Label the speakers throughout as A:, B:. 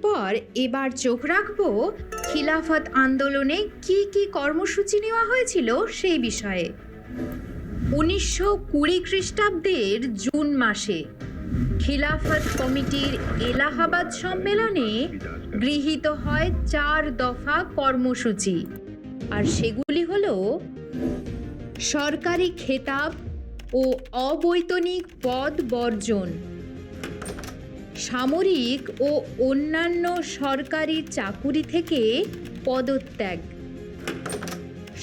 A: পর এবার চোখ রাখবো খিলাফত আন্দোলনে কি কি কর্মসূচি নেওয়া হয়েছিল সেই বিষয়ে। 1920 খ্রিস্টাব্দের জুন মাসে খিলাফত কমিটির এলাহাবাদ সম্মেলনে গৃহীত হয় 4 দফা কর্মসূচি, আর সেগুলি হল সরকারি খেতাব ও অবৈতনিক পদ বর্জন, সামরিক ও অন্যান্য সরকারি চাকুরি থেকে পদত্যাগ,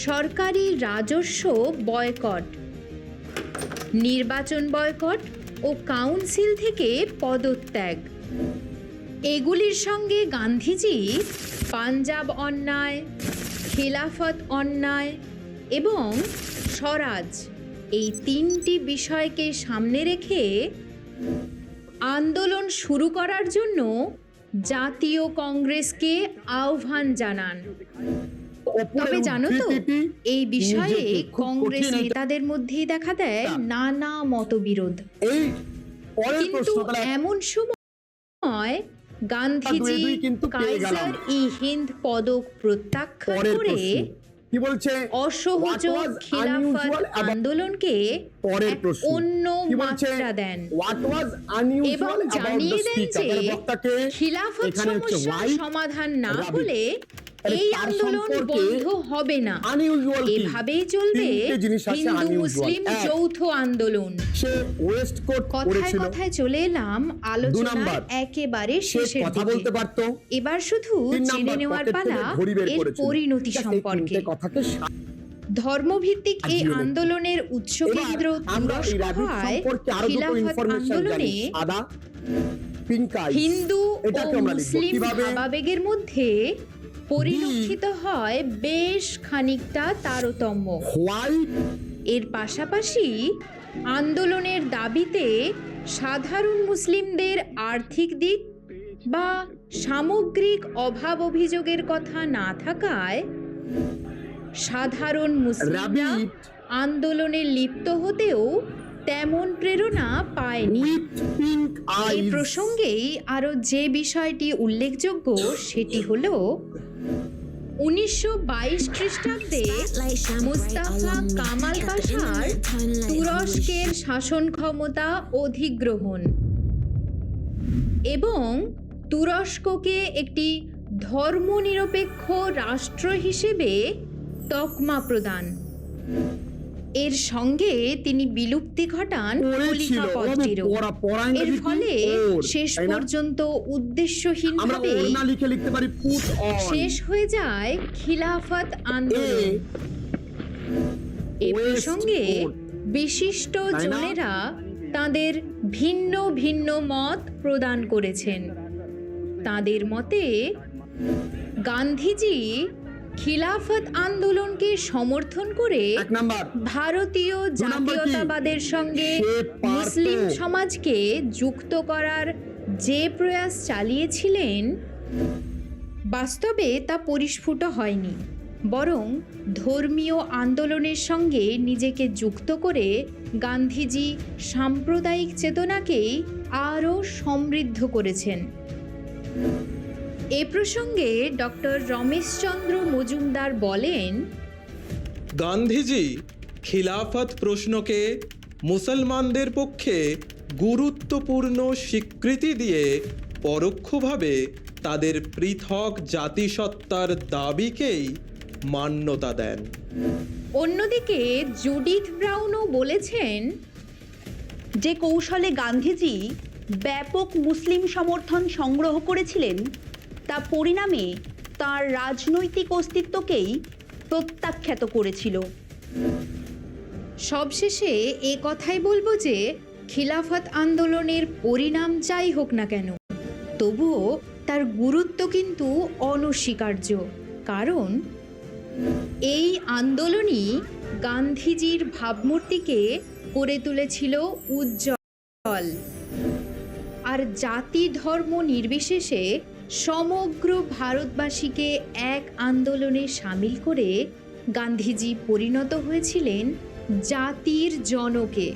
A: সরকারি রাজস্ব বয়কট, নির্বাচন বয়কট ও কাউন্সিল থেকে পদত্যাগ। এগুলির সঙ্গে গান্ধীজি পাঞ্জাব অন্যায়, খিলাফত অন্যায় এবং স্বরাজ এই 3টি বিষয়কে সামনে রেখে আন্দোলন শুরু করার জন্য জাতীয় কংগ্রেসকে আহ্বান জানান। তবে জানো তো, এই বিষয়ে কংগ্রেস নেতাদের মধ্যেই দেখা দেয় নানা মতবিরোধ। কিন্তু এমন সময় গান্ধীজি কাইজার ই হিন্দ পদক প্রত্যাখ্যান করে অসহযোগ খিলাফত আন্দোলনকে অন্য মাত্রা দেন এবং জানিয়ে দেন যে খিলাফত সমস্যার সমাধান না হলে এই আন্দোলন বন্ধ হবে না, এভাবেই চলবে হিন্দু মুসলিম যৌথ আন্দোলন। কথায় কথায় চলে এলাম আলোচনার একেবারে শেষের দিকে। এবার শুধু জেনে নেওয়ার পালা এর পরিণতি সম্পর্কে। ধর্মভিত্তিক এই আন্দোলনের উৎসকেন্দ্র তুরস্ক হয় খিলাফত আন্দোলনে হিন্দু ও মুসলিম ভাবাবেগের মধ্যে পরিলক্ষিত হয় বেশ খানিকটা তারতম্য। এর পাশাপাশি আন্দোলনের দাবিতে সাধারণ মুসলিমদের আর্থিক দিক বা সামগ্রিক অভাব অভিযোগের কথা না থাকায় সাধারণ মুসলিমরা আন্দোলনে লিপ্ত হতেও তেমন প্রেরণা পায়নি। এই প্রসঙ্গেই আরো যে বিষয়টি উল্লেখযোগ্য সেটি হলো 1922 খ্রিস্টাব্দে মুস্তাফা কামাল পাশার তুরস্কের শাসন ক্ষমতা অধিগ্রহণ এবং তুরস্ককে একটি ধর্মনিরপেক্ষ রাষ্ট্র হিসেবে তকমা প্রদান। এর সঙ্গে তিনি বিলুপ্তি ঘটান খলিফা পদটিরও। এর ফলে শেষ পর্যন্ত উদ্দেশ্যহীনভাবে শেষ হয়ে যায় খিলাফত আন্দোলন। এ প্রসঙ্গে বিশিষ্ট জনেরা তাদের ভিন্ন ভিন্ন মত প্রদান করেছেন। তাদের মতে গান্ধীজি খিলাফত আন্দোলনকে সমর্থন করে ভারতীয় জাতীয়তাবাদের সঙ্গে মুসলিম সমাজকে যুক্ত করার যে প্রয়াস চালিয়েছিলেন বাস্তবে তা পরিস্ফুট হয়নি, বরং ধর্মীয় আন্দোলনের সঙ্গে নিজেকে যুক্ত করে গান্ধীজি সাম্প্রদায়িক চেতনাকেই আরও সমৃদ্ধ করেছেন। এ প্রসঙ্গে ডক্টর রমেশচন্দ্র মজুমদার বলেন,
B: গান্ধীজি খিলাফত প্রশ্নকে মুসলমানদের পক্ষে গুরুত্বপূর্ণ স্বীকৃতি দিয়ে পরোক্ষভাবে তাদের পৃথক জাতিসত্তার দাবিকেই মান্যতা দেন।
A: অন্যদিকে জুডিথ ব্রাউনও বলেছেন,
C: যে কৌশলে গান্ধীজি ব্যাপক মুসলিম সমর্থন সংগ্রহ করেছিলেন তা পরিণামে তার রাজনৈতিক অস্তিত্বকেই প্রত্যাখ্যাত করেছিল।
A: সবশেষে এ কথাই বলবো যে খিলাফত আন্দোলনের পরিণাম যাই হোক না কেন, তবুও তার গুরুত্ব কিন্তু অনস্বীকার্য। কারণ এই আন্দোলনই গান্ধীজির ভাবমূর্তিকে করে তুলেছিল উজ্জ্বল, আর জাতি ধর্ম নির্বিশেষে সমগ্র ভারতবাসীকে এক আন্দোলনে সামিল করে গান্ধীজি পরিণত হয়েছিলেন জাতির জনকে।